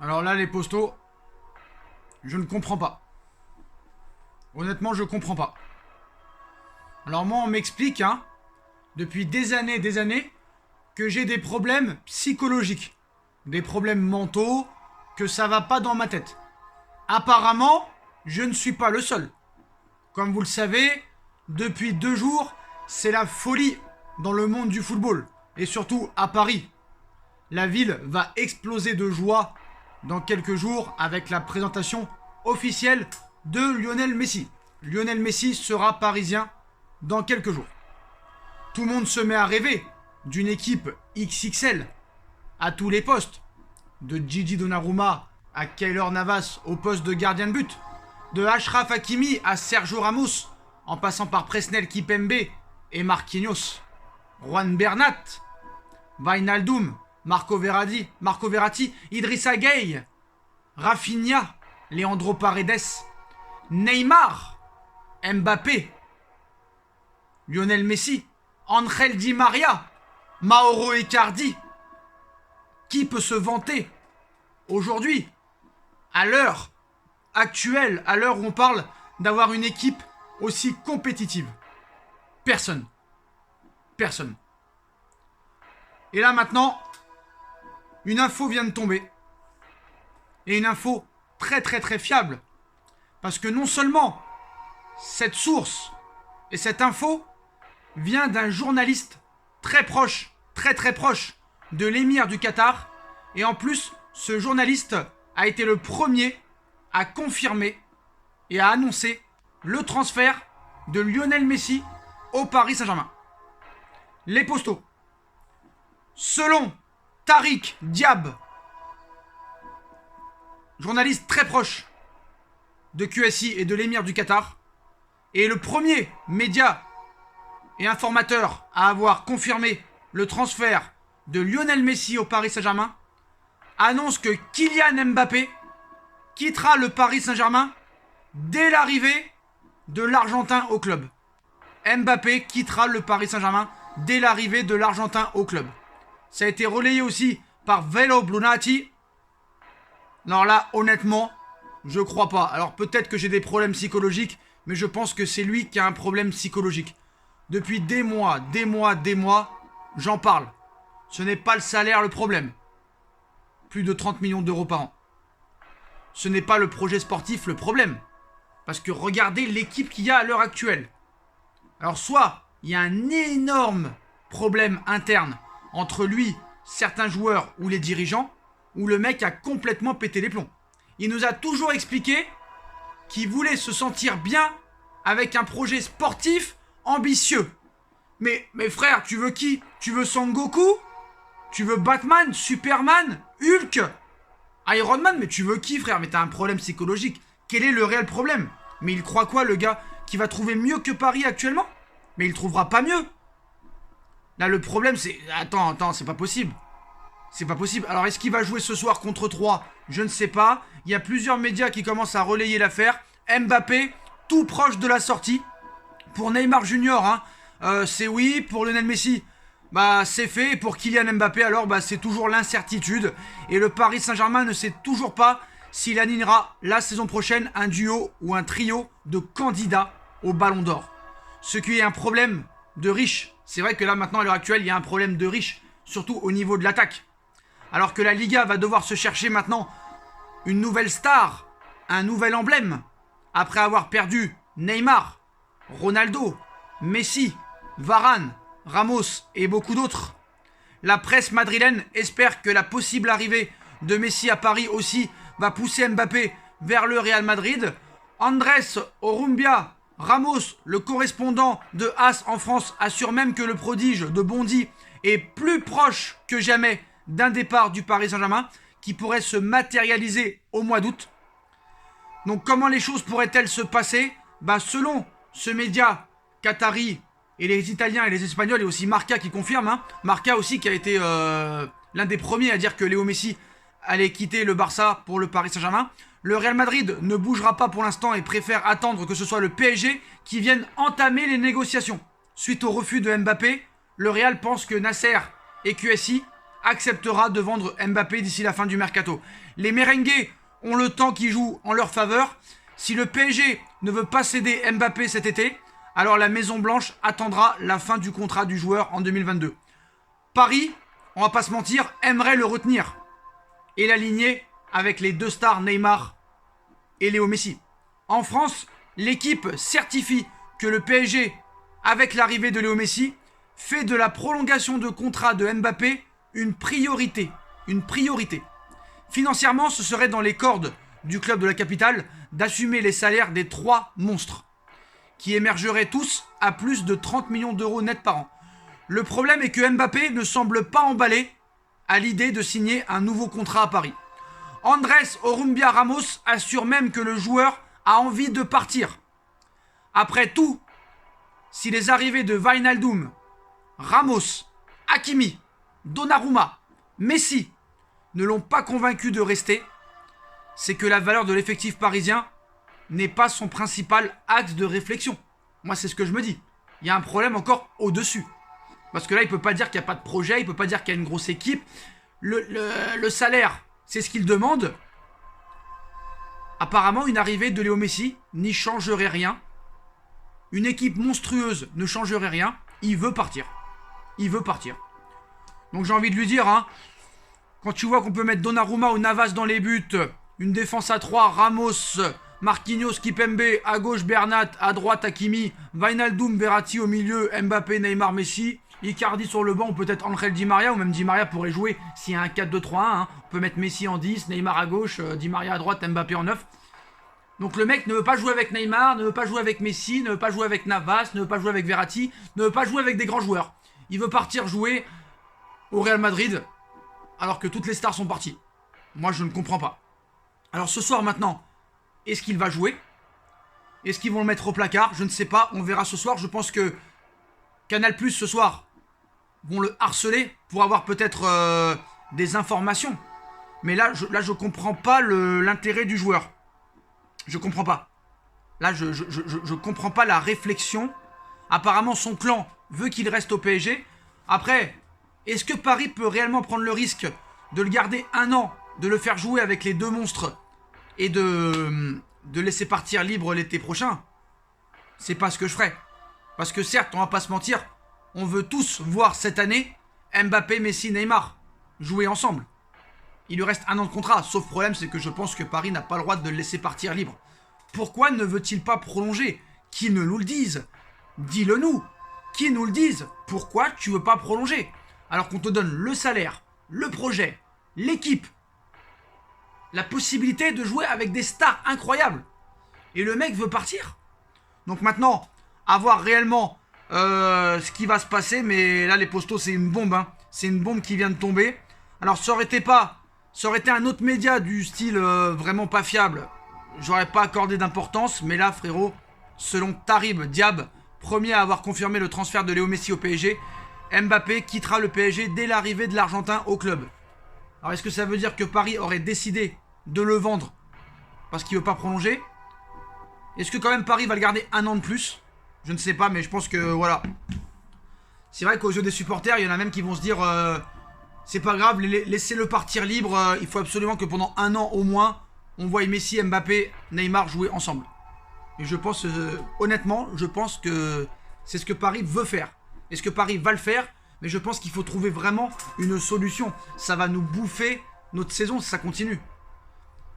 Alors là, les postos, je ne comprends pas. Honnêtement, je comprends pas. Alors moi, on m'explique, hein, depuis des années, que j'ai des problèmes psychologiques. Des problèmes mentaux, que ça va pas dans ma tête. Apparemment, je ne suis pas le seul. Comme vous le savez, depuis 2 jours, c'est la folie dans le monde du football. Et surtout à Paris. La ville va exploser de joie dans quelques jours avec la présentation officielle de Lionel Messi. Lionel Messi sera parisien dans quelques jours. Tout le monde se met à rêver d'une équipe XXL à tous les postes. De Gigi Donnarumma à Keylor Navas au poste de gardien de but. De Achraf Hakimi à Sergio Ramos, en passant par Presnel Kipembe et Marquinhos. Juan Bernat, Wijnaldum, Marco Verratti, Idrissa Gueye, Rafinha, Leandro Paredes, Neymar, Mbappé, Lionel Messi, Angel Di Maria, Mauro Icardi. Qui peut se vanter aujourd'hui, à l'heure actuelle, à l'heure où on parle d'avoir une équipe aussi compétitive? Personne. Personne. Et là maintenant, une info vient de tomber. Et une info très fiable. Parce que non seulement cette source et cette info vient d'un journaliste très proche de l'émir du Qatar. Et en plus, ce journaliste a été le premier à confirmer et à annoncer le transfert de Lionel Messi au Paris Saint-Germain. Les postos. Selon Tariq Diab, journaliste très proche de QSI et de l'émir du Qatar, et le premier média et informateur à avoir confirmé le transfert de Lionel Messi au Paris Saint-Germain, annonce que Kylian Mbappé quittera le Paris Saint-Germain dès l'arrivée de l'Argentin au club. Mbappé quittera le Paris Saint-Germain dès l'arrivée de l'Argentin au club. Ça a été relayé aussi par Velo Brunati. Alors là, honnêtement, je crois pas. Alors peut-être que j'ai des problèmes psychologiques, mais je pense que c'est lui qui a un problème psychologique. Depuis des mois, j'en parle. Ce n'est pas le salaire le problème. Plus de 30 millions d'euros par an. Ce n'est pas le projet sportif le problème. Parce que regardez l'équipe qu'il y a à l'heure actuelle. Alors soit il y a un énorme problème interne entre lui, certains joueurs ou les dirigeants, ou le mec a complètement pété les plombs. Il nous a toujours expliqué qu'il voulait se sentir bien avec un projet sportif ambitieux. Mais frère, tu veux qui? Tu veux Sangoku? Tu veux Batman? Superman? Hulk? Iron Man? Mais tu veux qui, frère? Mais t'as un problème psychologique. Quel est le réel problème? Mais il croit quoi, le gars? Qui va trouver mieux que Paris actuellement? Mais il trouvera pas mieux. Là, le problème, c'est... Attends, c'est pas possible. C'est pas possible. Alors, est-ce qu'il va jouer ce soir contre 3? Je ne sais pas. Il y a plusieurs médias qui commencent à relayer l'affaire. Mbappé, tout proche de la sortie. Pour Neymar Junior, hein, c'est oui. Pour Lionel Messi, bah c'est fait. Et pour Kylian Mbappé, alors, bah c'est toujours l'incertitude. Et le Paris Saint-Germain ne sait toujours pas s'il alignera la saison prochaine un duo ou un trio de candidats au Ballon d'Or. Ce qui est un problème de riches. C'est vrai que là, maintenant, à l'heure actuelle, il y a un problème de riches. Surtout au niveau de l'attaque. Alors que la Liga va devoir se chercher maintenant une nouvelle star, un nouvel emblème, après avoir perdu Neymar, Ronaldo, Messi, Varane, Ramos et beaucoup d'autres. La presse madrilène espère que la possible arrivée de Messi à Paris aussi va pousser Mbappé vers le Real Madrid. Andrés Orumbia Ramos, le correspondant de AS en France, assure même que le prodige de Bondy est plus proche que jamais d'un départ du Paris Saint-Germain qui pourrait se matérialiser au mois d'août. Donc comment les choses pourraient-elles se passer? Selon ce média qatari et les Italiens et les Espagnols, et aussi Marca qui confirme, hein, Marca aussi qui a été l'un des premiers à dire que Léo Messi allait quitter le Barça pour le Paris Saint-Germain. Le Real Madrid ne bougera pas pour l'instant et préfère attendre que ce soit le PSG qui vienne entamer les négociations. Suite au refus de Mbappé, le Real pense que Nasser et QSI acceptera de vendre Mbappé d'ici la fin du mercato. Les merengues ont le temps qui joue en leur faveur. Si le PSG ne veut pas céder Mbappé cet été, alors la Maison Blanche attendra la fin du contrat du joueur en 2022. Paris, on va pas se mentir, aimerait le retenir et l'aligner avec les deux stars Neymar et Léo Messi. En France, l'équipe certifie que le PSG, avec l'arrivée de Léo Messi, fait de la prolongation de contrat de Mbappé une priorité. Une priorité. Financièrement, ce serait dans les cordes du club de la capitale d'assumer les salaires des 3 monstres, qui émergeraient tous à plus de 30 millions d'euros net par an. Le problème est que Mbappé ne semble pas emballé à l'idée de signer un nouveau contrat à Paris. Andrés Orumbia Ramos assure même que le joueur a envie de partir. Après tout, si les arrivées de Wijnaldum, Ramos, Hakimi, Donnarumma, Messi ne l'ont pas convaincu de rester, c'est que la valeur de l'effectif parisien n'est pas son principal axe de réflexion. Moi, c'est ce que je me dis. Il y a un problème encore au-dessus. Parce que là, il ne peut pas dire qu'il n'y a pas de projet, il ne peut pas dire qu'il y a une grosse équipe. Le salaire, c'est ce qu'il demande. Apparemment, une arrivée de Léo Messi n'y changerait rien. Une équipe monstrueuse ne changerait rien. Il veut partir. Il veut partir. Donc j'ai envie de lui dire, hein, quand tu vois qu'on peut mettre Donnarumma ou Navas dans les buts, une défense à 3, Ramos, Marquinhos, Kipembe, à gauche Bernat, à droite Hakimi, Wijnaldum, Verratti au milieu, Mbappé, Neymar, Messi, Icardi sur le banc, ou peut-être Angel Di Maria, ou même Di Maria pourrait jouer s'il y a un 4-2-3-1. Hein. On peut mettre Messi en 10, Neymar à gauche, Di Maria à droite, Mbappé en 9. Donc le mec ne veut pas jouer avec Neymar, ne veut pas jouer avec Messi, ne veut pas jouer avec Navas, ne veut pas jouer avec Verratti, ne veut pas jouer avec des grands joueurs. Il veut partir jouer au Real Madrid, alors que toutes les stars sont parties. Moi, je ne comprends pas. Alors ce soir maintenant, est-ce qu'il va jouer? Est-ce qu'ils vont le mettre au placard? Je ne sais pas, on verra ce soir. Je pense que Canal+, ce soir, vont le harceler pour avoir peut-être des informations. Mais là, je comprends pas l'intérêt du joueur. Je comprends pas. Là, je comprends pas la réflexion. Apparemment, son clan veut qu'il reste au PSG. Après, est-ce que Paris peut réellement prendre le risque de le garder 1 an, de le faire jouer avec les 2 monstres et de laisser partir libre l'été prochain? C'est pas ce que je ferais. Parce que certes, on va pas se mentir, on veut tous voir cette année Mbappé, Messi, Neymar jouer ensemble. Il lui reste 1 an de contrat, sauf problème, c'est que je pense que Paris n'a pas le droit de le laisser partir libre. Pourquoi ne veut-il pas prolonger? Qu'ils ne nous le disent. Dis-le nous. Qu'ils nous le disent. Pourquoi tu veux pas prolonger? Alors qu'on te donne le salaire, le projet, l'équipe, la possibilité de jouer avec des stars incroyables. Et le mec veut partir. Donc maintenant, à voir réellement ce qui va se passer. Mais là, les postos, c'est une bombe. Hein. C'est une bombe qui vient de tomber. Alors, ça aurait été un autre média du style vraiment pas fiable. J'aurais pas accordé d'importance. Mais là, frérot, selon Tarib Diab, premier à avoir confirmé le transfert de Léo Messi au PSG, Mbappé quittera le PSG dès l'arrivée de l'Argentin au club. Alors, est-ce que ça veut dire que Paris aurait décidé de le vendre parce qu'il veut pas prolonger? Est-ce que quand même Paris va le garder 1 an de plus? Je ne sais pas, mais je pense que voilà. C'est vrai qu'aux yeux des supporters, il y en a même qui vont se dire c'est pas grave, laissez-le partir libre. Il faut absolument que pendant 1 an au moins, on voit Messi, Mbappé, Neymar jouer ensemble. Et je pense, honnêtement, je pense que c'est ce que Paris veut faire. Est-ce que Paris va le faire? Mais je pense qu'il faut trouver vraiment une solution. Ça va nous bouffer notre saison si ça continue.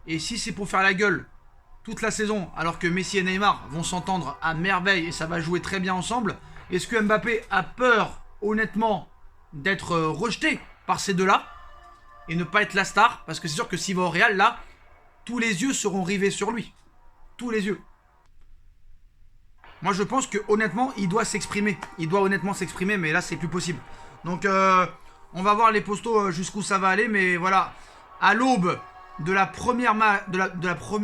Et si c'est pour faire la gueule toute la saison, alors que Messi et Neymar vont s'entendre à merveille et ça va jouer très bien ensemble, est-ce que Mbappé a peur, honnêtement, d'être rejeté par ces deux-là et ne pas être la star? Parce que c'est sûr que s'il va au Real, là, tous les yeux seront rivés sur lui. Tous les yeux. Moi, je pense que honnêtement, il doit s'exprimer. Il doit honnêtement s'exprimer, mais là, c'est plus possible. Donc, on va voir les postos jusqu'où ça va aller. Mais voilà, à l'aube de la première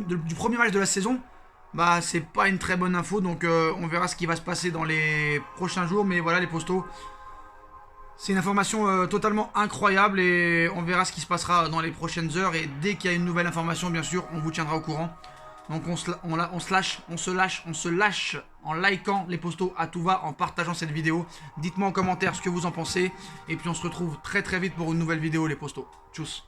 du premier match de la saison, bah, c'est pas une très bonne info. Donc, on verra ce qui va se passer dans les prochains jours. Mais voilà, les postos, c'est une information totalement incroyable. Et on verra ce qui se passera dans les prochaines heures. Et dès qu'il y a une nouvelle information, bien sûr, on vous tiendra au courant. Donc on se lâche en likant les postos à tout va, en partageant cette vidéo. Dites-moi en commentaire ce que vous en pensez. Et puis on se retrouve très très vite pour une nouvelle vidéo les postos. Tchuss.